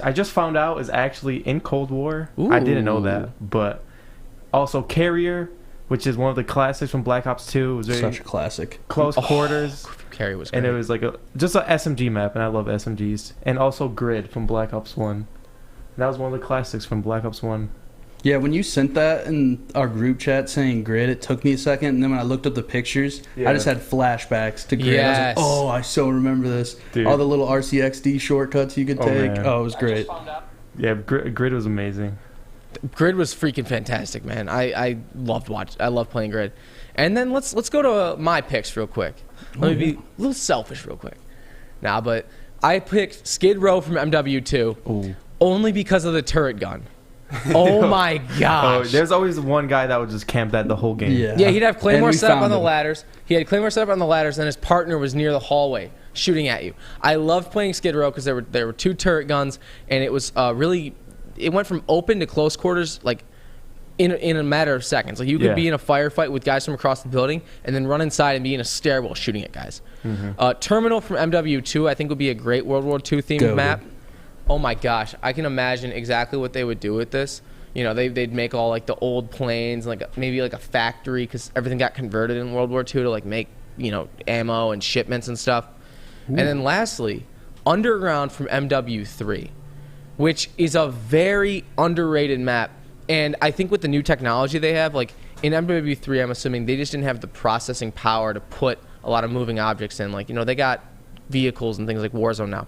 I just found out is actually in Cold War. Ooh. I didn't know that. But also Carrier, which is one of the classics from Black Ops 2. It was very Such a classic. close quarters. Carrier was great. And it was like just an SMG map, and I love SMGs. And also Grid from Black Ops 1. That was one of the classics from Black Ops 1. Yeah, when you sent that in our group chat saying Grid, it took me a second, and then when I looked up the pictures, I just had flashbacks to Grid. Yes. I was like, oh, I so remember this. Dude. All the little RCXD shortcuts you could take. Man. Oh, it was great. Yeah, Grid was amazing. Grid was freaking fantastic, man. I loved playing Grid. And then let's go to my picks real quick. Let me be a little selfish real quick. But I picked Skid Row from MW2 only because of the turret gun. Oh my gosh. There's always one guy that would just camp that the whole game. Yeah, he'd have Claymore set up on the him. ladders. He had Claymore set up on the ladders, and his partner was near the hallway shooting at you. I loved playing Skid Row because there were 2 turret guns, and it was really... It went from open to close quarters like in a matter of seconds. Like you could be in a firefight with guys from across the building and then run inside and be in a stairwell shooting at guys. Terminal from MW2 I think would be a great World War II themed map. Oh my gosh, I can imagine exactly what they would do with this. You know, they'd make all like the old planes, like maybe like a factory because everything got converted in World War II to like make, you know, ammo and shipments and stuff. And then lastly, Underground from MW3, which is a very underrated map. And I think with the new technology they have, like in MW3, I'm assuming they just didn't have the processing power to put a lot of moving objects in. Like, you know, they got vehicles and things like Warzone now.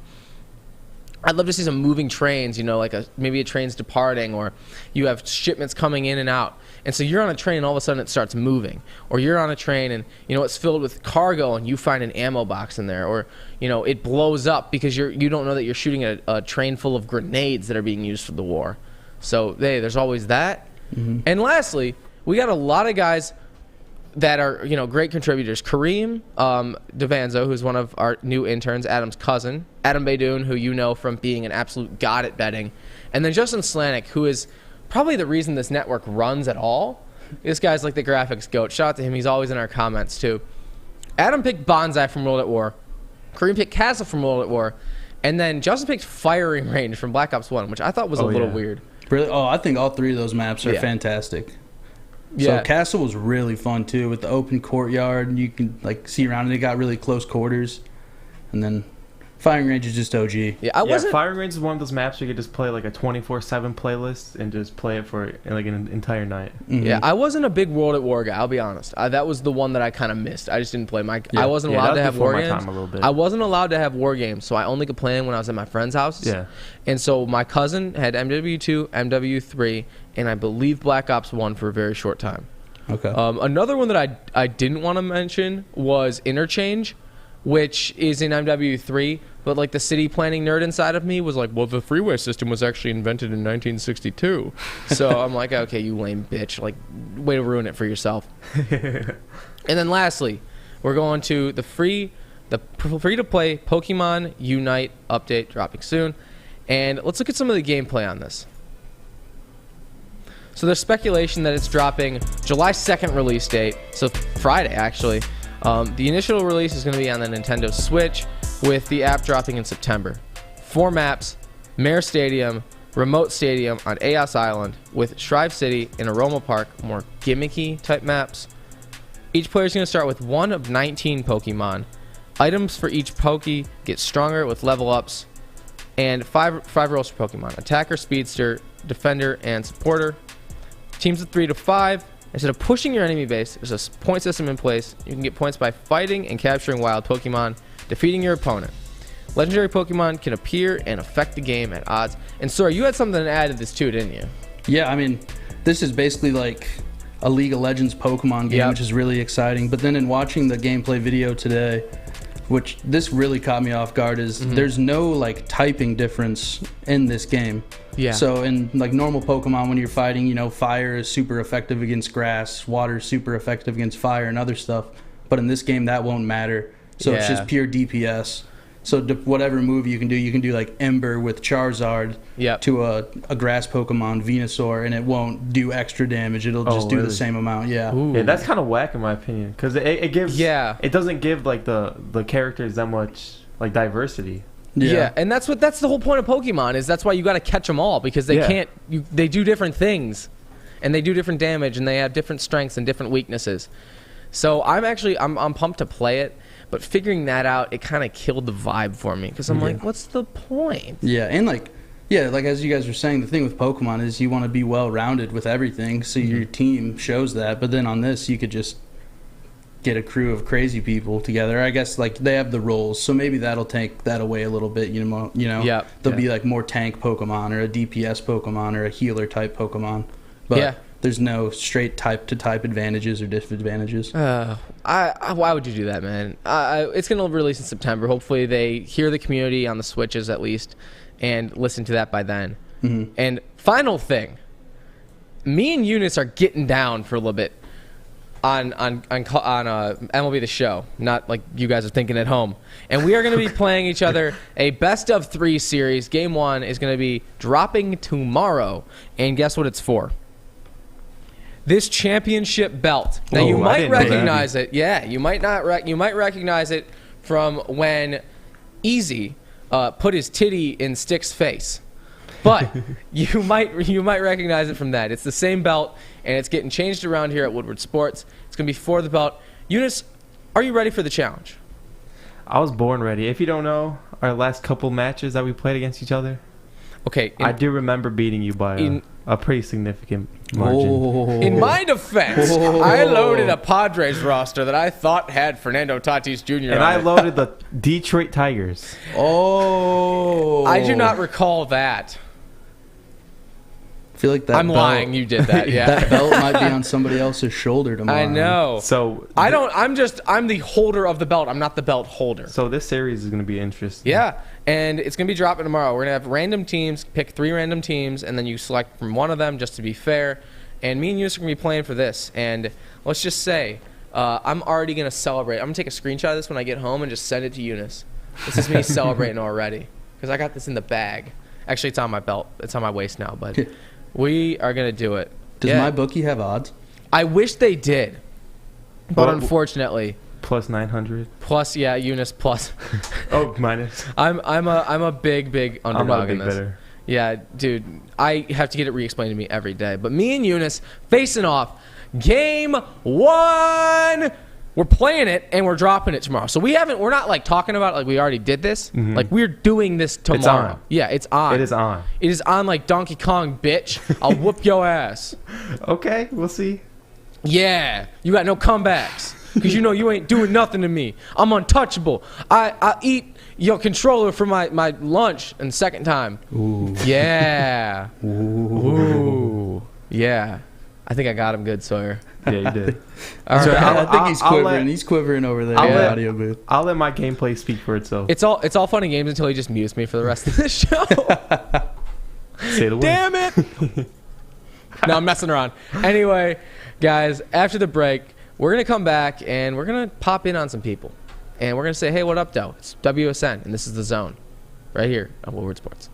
I'd love to see some moving trains, you know, like maybe a train's departing, or you have shipments coming in and out. And so you're on a train and all of a sudden it starts moving. Or you're on a train and, you know, it's filled with cargo and you find an ammo box in there. Or, you know, it blows up because you don't know that you're shooting a train full of grenades that are being used for the war. So, hey, there's always that. And lastly, we got a lot of guys that are, you know, great contributors. Kareem Devanzo, who's one of our new interns, Adam's cousin. Adam Baydoun, who you know from being an absolute god at betting. And then Justin Slanik, who is probably the reason this network runs at all. This guy's like the graphics goat. Shout out to him. He's always in our comments, too. Adam picked Bonsai from World at War. Kareem picked Castle from World at War. And then Justin picked Firing Range from Black Ops 1, which I thought was a little weird. Really? Oh, I think all 3 of those maps are fantastic. So Castle was really fun too, with the open courtyard, and you can like see around, and it got really close quarters. And then Firing Range is just OG. Yeah, Firing Range is one of those maps where you could just play like a 24/7 playlist and just play it for like an entire night. Yeah, I wasn't a big World at War guy, I'll be honest. That was the one that I kind of missed. I just didn't play I wasn't allowed to have war games. I wasn't allowed to have war games, so I only could play them when I was at my friends' houses. Yeah. And so my cousin had MW2, MW3, and I believe Black Ops 1 for a very short time. Okay. Another one that I didn't want to mention was Interchange, which is in MW3, but like the city planning nerd inside of me was like, well, the freeway system was actually invented in 1962. So I'm like, okay, you lame bitch. Like, way to ruin it for yourself. And then lastly, we're going to the free-to-play Pokemon Unite update dropping soon. And let's look at some of the gameplay on this. So there's speculation that it's dropping July 2nd release date, so Friday actually. The initial release is going to be on the Nintendo Switch, with the app dropping in September. 4 maps, Mare Stadium, Remote Stadium on Aos Island, with Shrive City and Aroma Park, more gimmicky type maps. Each player is going to start with 1 of 19 Pokemon. Items for each Poke get stronger with level ups, and 5 roles for Pokemon: Attacker, Speedster, Defender, and Supporter. Teams of 3 to 5. Instead of pushing your enemy base, there's a point system in place. You can get points by fighting and capturing wild Pokemon, defeating your opponent. Legendary Pokemon can appear and affect the game at odds. And Sora, you had something to add to this too, didn't you? Yeah, I mean, this is basically like a League of Legends Pokemon game, which is really exciting. But then in watching the gameplay video today, which this really caught me off guard, is there's no like typing difference in this game. Yeah. So in like normal Pokemon, when you're fighting, you know, fire is super effective against grass, water is super effective against fire and other stuff. But in this game, that won't matter. So it's just pure DPS. So whatever move you can do like Ember with Charizard to a grass Pokemon, Venusaur, and it won't do extra damage. It'll just do the same amount. Yeah. Yeah, that's kind of whack in my opinion, because it gives it doesn't give like the characters that much like diversity. Yeah, and that's the whole point of Pokemon is that's why you got to catch them all because they can't. They do different things, and they do different damage, and they have different strengths and different weaknesses. So I'm pumped to play it, but figuring that out, it kind of killed the vibe for me because I'm like, what's the point? Yeah, and like as you guys were saying, the thing with Pokemon is you want to be well-rounded with everything, so your team shows that. But then on this, you could just get a crew of crazy people together. I guess like they have the roles, so maybe that'll take that away a little bit. You know, there'll be like more tank Pokemon or a DPS Pokemon or a healer type Pokemon. But there's no straight type to type advantages or disadvantages. Why would you do that, man? It's gonna release in September. Hopefully they hear the community on the Switches at least and listen to that by then. And final thing, me and Eunice are getting down for a little bit on MLB The Show, not like you guys are thinking at home. And we are going to be playing each other a best of 3 series. Game 1 is going to be dropping tomorrow. And guess what it's for? This championship belt. Now you might recognize it. Yeah, you might not. You might recognize it from when Easy put his titty in Stick's face. But you might recognize it from that. It's the same belt, and it's getting changed around here at Woodward Sports. It's going to be for the belt. Eunice, are you ready for the challenge? I was born ready. If you don't know, our last couple matches that we played against each other, okay, I do remember beating you by a pretty significant margin. In my defense, I loaded a Padres roster that I thought had Fernando Tatis Jr. And I loaded the Detroit Tigers. I do not recall that. I feel like that I'm lying. You did that. Yeah. That belt might be on somebody else's shoulder tomorrow. I know. So I'm the holder of the belt. I'm not the belt holder. So this series is going to be interesting. Yeah, and it's going to be dropping tomorrow. We're going to have random teams, pick 3 random teams, and then you select from one of them just to be fair. And me and Eunice are going to be playing for this. And let's just say I'm already going to celebrate. I'm going to take a screenshot of this when I get home and just send it to Eunice. This is me celebrating already because I got this in the bag. Actually, it's on my belt. It's on my waist now, but we are going to do it. Does my bookie have odds? I wish they did, but unfortunately. Plus 900. Plus, yeah, Eunice plus. Oh, minus. I'm a big underdog in this. Better. Yeah, dude, I have to get it re-explained to me every day. But me and Eunice facing off, game 1. We're playing it and we're dropping it tomorrow. So we're not like talking about it like we already did this. Like we're doing this tomorrow. It's on. Yeah, it's on. It is on. It is on like Donkey Kong, bitch. I'll whoop your ass. Okay, we'll see. Yeah, you got no comebacks. Because you know you ain't doing nothing to me. I'm untouchable. I eat your controller for my lunch and second time. Ooh. Yeah. Ooh. Yeah. I think I got him good, Sawyer. Yeah, you did. All right. I think he's quivering. He's quivering over there in the audio booth. I'll let my gameplay speak for itself. It's all fun and games until he just mutes me for the rest of the show. Say the word. Damn it. No, I'm messing around. Anyway, guys, after the break, we're going to come back and we're going to pop in on some people. And we're going to say, hey, what up, though? It's WSN, and this is The Zone right here on Woodward Sports.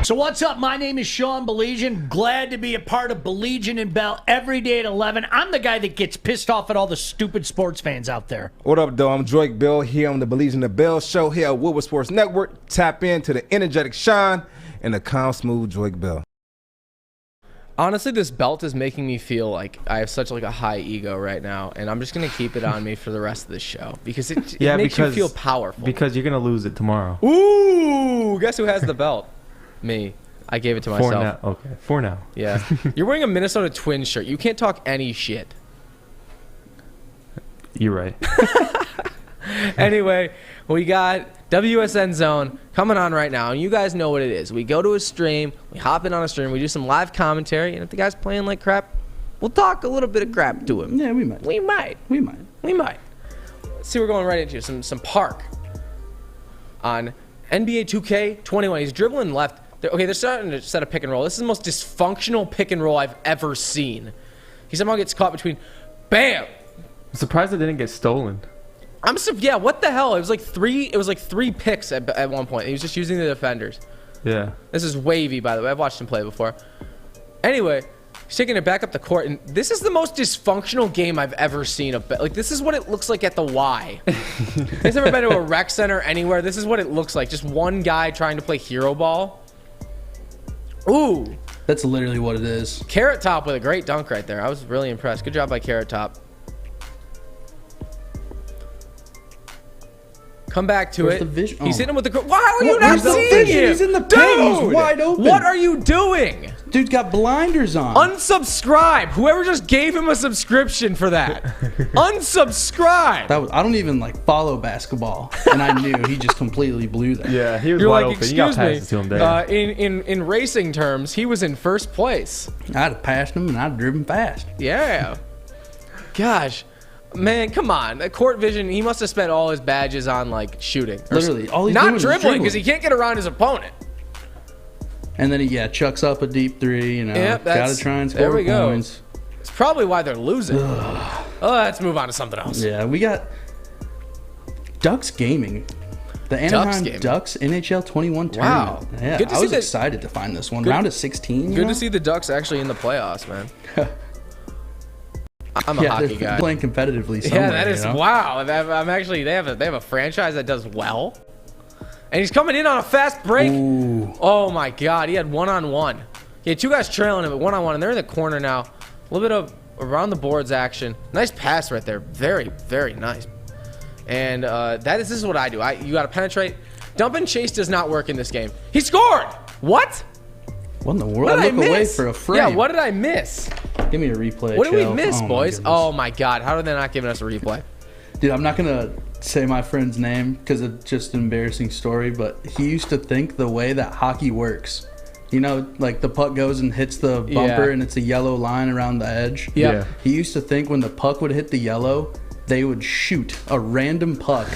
So what's up? My name is Sean Baligian. Glad to be a part of Baligian and Bell every day at 11. I'm the guy that gets pissed off at all the stupid sports fans out there. What up, though? I'm Drake Bell here on the Baligian and Bell show here at Woodward Sports Network. Tap into the energetic Sean and the calm, smooth Drake Bell. Honestly, this belt is making me feel like I have such like a high ego right now, and I'm just gonna keep it on me for the rest of the show because it makes you feel powerful. Because you're gonna lose it tomorrow. Ooh, guess who has the belt? Me. I gave it to myself. For now. Okay, for now. Yeah. You're wearing a Minnesota Twins shirt. You can't talk any shit. You're right. Anyway, we got WSN Zone coming on right now, and you guys know what it is. We go to a stream, we hop in on a stream, we do some live commentary, and if the guy's playing like crap, we'll talk a little bit of crap to him. Yeah, we might. We might. Let's see, we're going right into some Park on NBA 2K21. He's dribbling left. They're starting to set a pick and roll. This is the most dysfunctional pick and roll I've ever seen. He somehow gets caught between, bam! I'm surprised it didn't get stolen. Yeah, what the hell? It was like three picks at one point. He was just using the defenders. Yeah. This is Wavy, by the way. I've watched him play before. Anyway, he's taking it back up the court, and this is the most dysfunctional game I've ever seen. Like, this is what it looks like at the Y. Has ever been to a rec center anywhere? This is what it looks like. Just one guy trying to play hero ball. Ooh. That's literally what it is. Carrot Top with a great dunk right there. I was really impressed. Good job by Carrot Top. Come back to Where's it. the vision? He's Oh. hitting him with the. Why are you not Where's the seeing vision? him? He's in the paint. He's wide open. What are you doing? Dude's got blinders on. Unsubscribe. Whoever just gave him a subscription for that. Unsubscribe. I don't even like follow basketball, and I knew he just completely blew that. Yeah, he was You're wide like, open. You got excuse me. passes to him there. In racing terms, he was in first place. I'd have passed him, and I'd have driven fast. Yeah. Gosh. Man, come on. The court vision, he must have spent all his badges on, like, shooting. Literally, all he's not doing is dribbling, because he can't get around his opponent. And then he chucks up a deep three. You know, Yep, gotta try and score there we go. points. It's probably why they're losing. Oh, let's move on to something else. Yeah, we got Ducks Gaming. The Anaheim Gaming. Ducks NHL 21 Wow. tournament. Yeah, Good to I see was that- excited to find this one. Good- Round of 16. Good to see the Ducks actually in the playoffs, man. I'm a Yeah, hockey they're guy. playing competitively somewhere. Yeah, that is you know? wow. I'm actually they have a franchise that does well, and he's coming in on a fast break. Ooh. Oh my God, he had one-on-one. He had two guys trailing him at one-on-one, and they're in the corner now. A little bit of around the boards action. Nice pass right there. Very, very nice. And this is what I do. You got to penetrate. Dump and chase does not work in this game. He scored. What? What in the world? What did I I look away miss? for a frame. Yeah, what did I miss? Give me a replay. What did we Chell. miss, Oh, my boys? goodness. Oh my God, how are they not giving us a replay? Dude, I'm not gonna say my friend's name because it's just an embarrassing story, but he used to think the way that hockey works. You know, like the puck goes and hits the bumper Yeah. and it's a yellow line around the edge. Yep. Yeah. He used to think when the puck would hit the yellow, they would shoot a random puck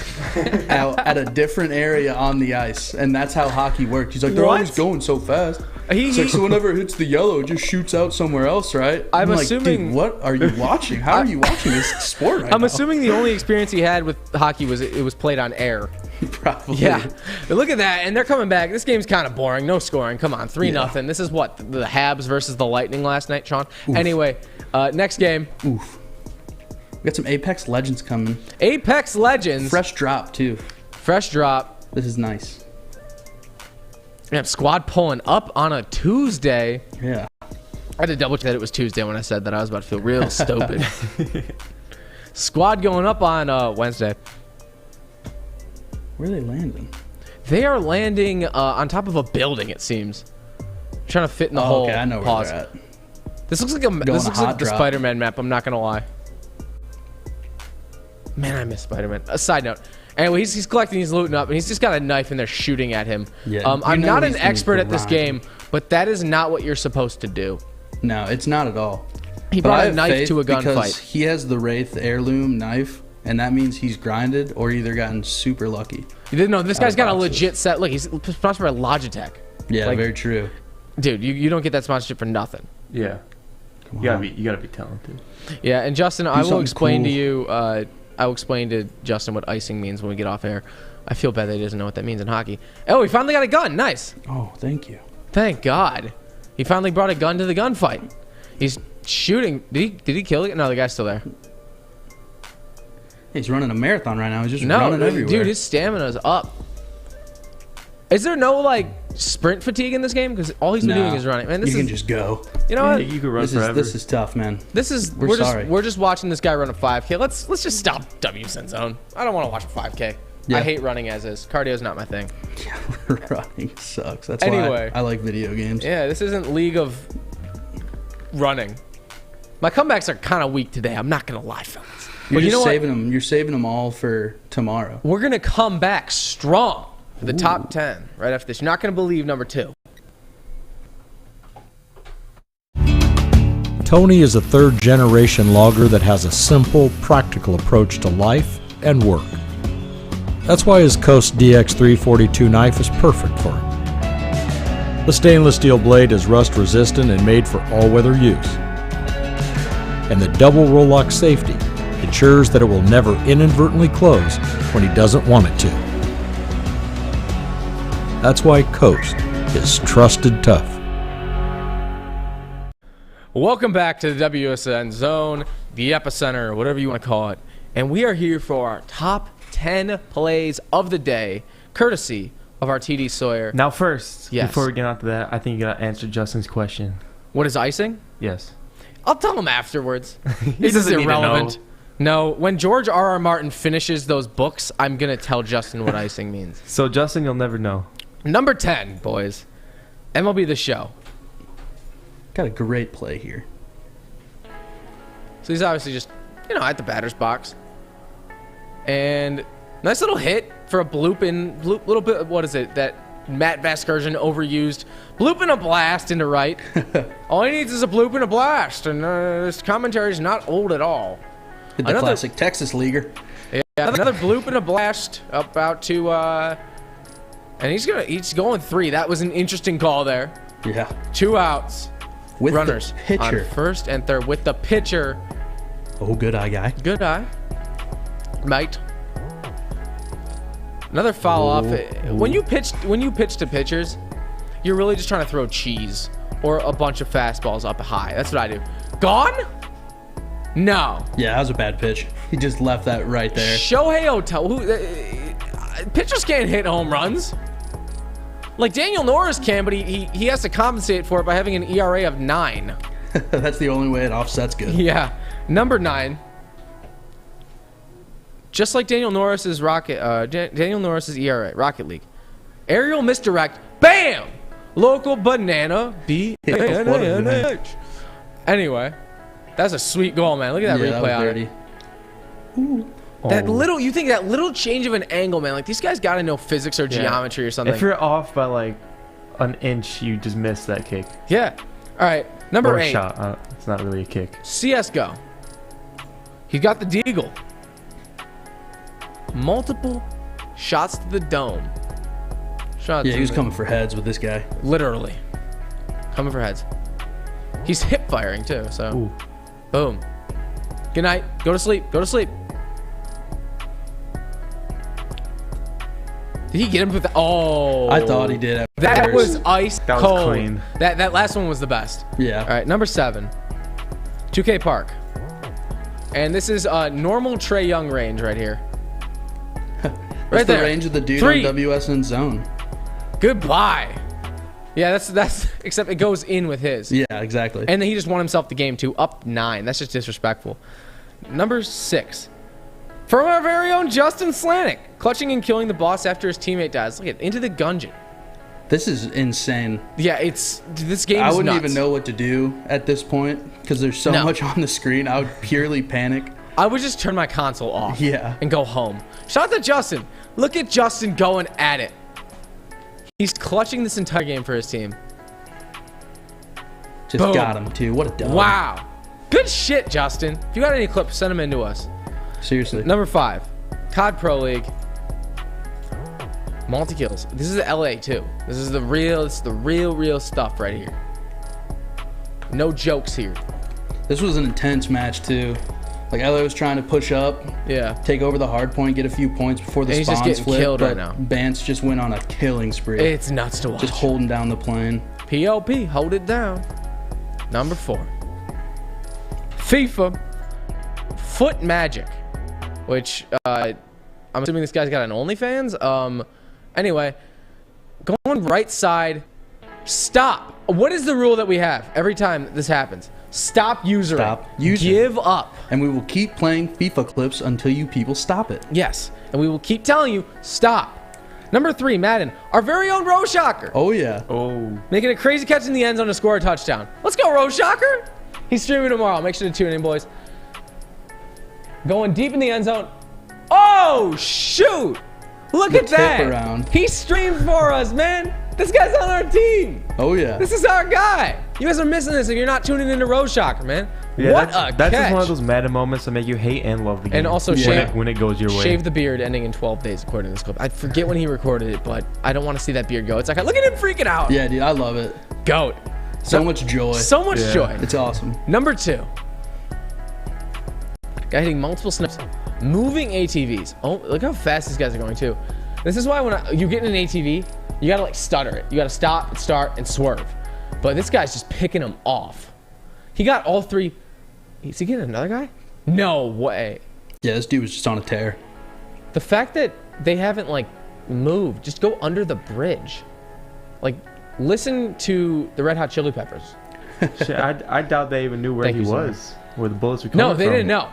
out at a different area on the ice, and that's how hockey worked. He's like, they're What? always going so fast. He- It's like, so whenever it hits the yellow, it just shoots out somewhere else, right? I'm like, assuming- dude, what are you watching? How are you watching this sport right I'm now? assuming the only experience he had with hockey was it was played on air. Probably. Yeah, but look at that, and they're coming back. This game's kind of boring. No scoring. Come on, 3-0. This is what the Habs versus the Lightning last night, Sean. Anyway, next game. Oof. We got some Apex Legends coming. Apex Legends. Fresh drop, too. Fresh drop. This is nice. We have squad pulling up on a Tuesday. Yeah. I had to double check that it was Tuesday when I said that. I was about to feel real stupid. Squad going up on Wednesday. Where are they landing? They are landing on top of a building, it seems. Trying to fit in the hole. Okay, I know where Pause. they're at. This looks like a Going this a looks hot like the drop. Spider-Man map. I'm not gonna lie. Man, I miss Spider-Man. A side note. Anyway, he's collecting, he's looting up, and he's just got a knife, and they're shooting at him. Yeah, you I'm know not an he's gonna expert at this grind. game, but that is not what you're supposed to do. No, it's not at all. He But I brought a have knife faith to a because gunfight. he has the Wraith heirloom knife, and that means he's grinded or either gotten super lucky. You didn't know this guy's got a boxes. legit set. Look, he's sponsored by Logitech. Yeah, Like- very true. Dude, you don't get that sponsorship for nothing. Yeah. Come You on. gotta be talented. Yeah, and Justin, I will something explain to cool. you. I will explain to Justin what icing means when we get off air. I feel bad that he doesn't know what that means in hockey. Oh, he finally got a gun. Nice. Oh, thank you. Thank God. He finally brought a gun to the gunfight. He's shooting. Did he kill it? No, the guy's still there. He's running a marathon right now. He's just No, running everywhere. dude, his stamina's up. Is there no like sprint fatigue in this game? Because all he's been No, doing is running. Man, this you is can just go. you know Yeah, what? you could run This forever. is tough, man. This is We're sorry. we're just watching this guy run a 5K. Let's just stop WSN zone. I don't want to watch a 5K. Yeah. I hate running as is. Cardio's not my thing. Running sucks. That's Anyway. why I like video games. Yeah, this isn't League of running. My comebacks are kind of weak today. I'm not gonna lie, fellas. You're But you just know what? saving them. You're saving them all for tomorrow. We're gonna come back strong for the top 10 right after this. You're not gonna believe number 2. Tony is a third-generation logger that has a simple, practical approach to life and work. That's why his Coast DX342 knife is perfect for him. The stainless steel blade is rust-resistant and made for all-weather use. And the double roll-lock safety ensures that it will never inadvertently close when he doesn't want it to. That's why Coast is trusted tough. Welcome back to the WSN Zone, the EpEcenter, whatever you want to call it. And we are here for our top 10 plays of the day, courtesy of our TD Sawyer. Now first, Yes. before we get on to that, I think you got to answer Justin's question. What is icing? Yes. I'll tell him afterwards. This is doesn't need to irrelevant. know. No, when George R.R. Martin finishes those books, I'm going to tell Justin what icing means. So Justin, you'll never know. Number 10, boys. MLB The Show. Got a great play here. So he's obviously just, at the batter's box. And nice little hit for a little bit, what is it, that Matt Vasgersian overused. Bloop and a blast into right. All he needs is a bloop and a blast. And this commentary is not old at all. Hit the classic Texas leaguer. Yeah, another bloop and a blast up out to, and he's going 3. That was an interesting call there. Yeah. 2 outs. With Runners the pitcher. on first and third with the pitcher. Oh, good eye guy. Good eye. Mate. Another foul off. When you pitch to pitchers, you're really just trying to throw cheese or a bunch of fastballs up high. That's what I do. Gone? No. Yeah, that was a bad pitch. He just left that right there. Shohei Ohtani. Pitchers can't hit home runs. Like Daniel Norris can, but he has to compensate for it by having an ERA of 9. That's the only way it offsets good. Yeah. Number 9. Just like Daniel Norris's ERA, Rocket League. Aerial misdirect. Bam! Local banana. B-A-N-A-N-H. Anyway, that's a sweet goal, man. Look at that replay that was on dirty. it. Ooh. You think that little change of an angle, man, like these guys got to know physics or geometry or something. If you're off by like an inch, you just miss that kick. Yeah. All right. Number Or 8. shot. It's not really a kick. CSGO. He got the deagle. Multiple shots to the dome. Yeah, he was coming for heads with this guy. Literally. Coming for heads. He's hip firing too, so. Ooh. Boom. Good night. Go to sleep. Go to sleep. Did he get him with the... Oh. I thought he did. That was ice That was cold. clean. That last one was the best. Yeah. All right, number 7. 2K Park. And this is normal Trae Young range right here. That's the range of the dude 3. on WSN Zone. Goodbye. Yeah, that's except it goes in with his. Yeah, exactly. And then he just won himself the game too, up 9. That's just disrespectful. Number 6. From our very own Justin Slanik, clutching and killing the boss after his teammate dies. Look at into the gungeon. This is insane. Yeah, this game is I wouldn't nuts. even know what to do at this point because there's so much on the screen. I would purely panic. I would just turn my console off. Yeah. And go home. Shout out to Justin. Look at Justin going at it. He's clutching this entire game for his team. Just Boom. got him too. What a dub. Wow. Good shit, Justin. If you got any clips, send them in to us. Seriously. Number 5. COD Pro League. Multi-kills. This is LA too. This is the real stuff right here. No jokes here. This was an intense match too. Like LA was trying to push up, take over the hard point, get a few points before the And he's just spawns getting flipped. killed But right now. Bance just went on a killing spree. It's nuts to watch. Just holding down the plane. POP, hold it down. Number 4. FIFA Foot Magic, which I'm assuming this guy's got an OnlyFans. Anyway, going right side. Stop. What is the rule that we have every time this happens? Stop usering. Stop using. Give up. And we will keep playing FIFA clips until you people stop it. Yes, and we will keep telling you stop. Number 3, Madden, our very own Roshocker. Oh yeah. Oh. Making a crazy catch in the end zone to score a touchdown. Let's go, Roshocker. He's streaming tomorrow. Make sure to tune in, boys. Going deep in the end zone. Oh, shoot. Look at that. tip around. He streamed for us, man. This guy's on our team. Oh yeah. This is our guy. You guys are missing this if you're not tuning into Roshocker, man. Yeah, what that's a catch. just one of those Madden moments that make you hate and love the game. And also when it goes your way. Shave the beard ending in 12 days, according to this clip. I forget when he recorded it, but I don't want to see that beard go. It's like, look at him freaking out. Yeah, dude, I love it. Goat. So much joy. So much joy. It's awesome. Number 2. Guy hitting multiple snips. Moving ATVs. Oh, look how fast these guys are going too. This is why when you get in an ATV, you gotta like stutter it. You gotta stop, start, and swerve. But this guy's just picking them off. He got all 3. Is he getting another guy? No way. Yeah, this dude was just on a tear. The fact that they haven't like moved, just go under the bridge. Like, listen to the Red Hot Chili Peppers. Shit, I doubt they even knew where Thank he you, sir. was, where the bullets were coming from. No, they didn't know.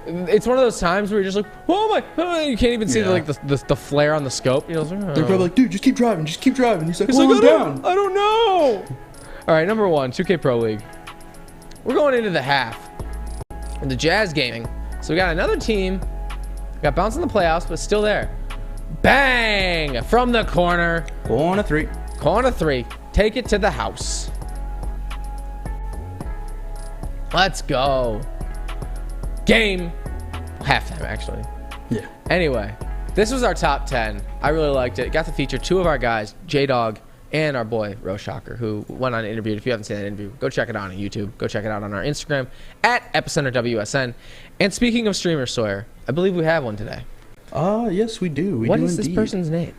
It's one of those times where you're just like, oh my, oh, you can't even see the flare on the scope. You know, like, They're probably like, dude, just keep driving, just keep driving. He's like, He's well, like, I'm down. I don't know. All right, number 1, 2K Pro League. We're going into the half. And the Jazz Gaming. So we got another team. Got bounced in the playoffs, but still there. Bang! From the corner. Corner 3. Corner 3. Take it to the house. Let's go. Game. Halftime, actually. Yeah. Anyway, this was our top 10. I really liked it. Got to feature 2 of our guys, J-Dog and our boy, Roshocker, who went on an interview. If you haven't seen that interview, go check it out on YouTube. Go check it out on our Instagram, at EpEcenter WSN. And speaking of streamers, Sawyer, I believe we have one today. Yes, we do. What is this person's name?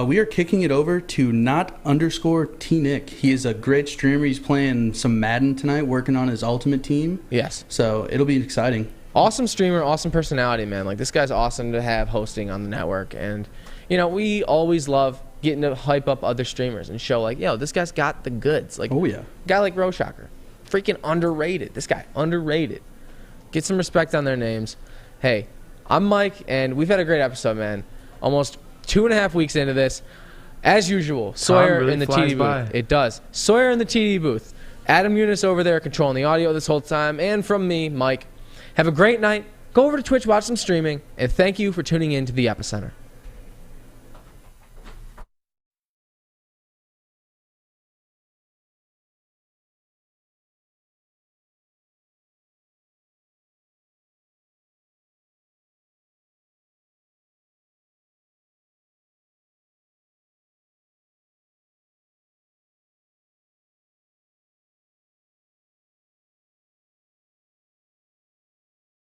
We are kicking it over to not_T-Nick. He is a great streamer. He's playing some Madden tonight, working on his ultimate team. Yes. So it'll be exciting. Awesome streamer, awesome personality, man. Like, this guy's awesome to have hosting on the network. And, you know, we always love getting to hype up other streamers and show, like, yo, this guy's got the goods. Like, oh, yeah. Guy like Roshocker. Freaking underrated. This guy, underrated. Get some respect on their names. Hey, I'm Mike, and we've had a great episode, man. Almost 2.5 weeks into this. As usual, Sawyer really in the flies TD by. booth. It does. Sawyer in the TD booth. Adam Eunice over there controlling the audio this whole time. And from me, Mike. Have a great night. Go over to Twitch, watch some streaming. And thank you for tuning in to the EpEcenter.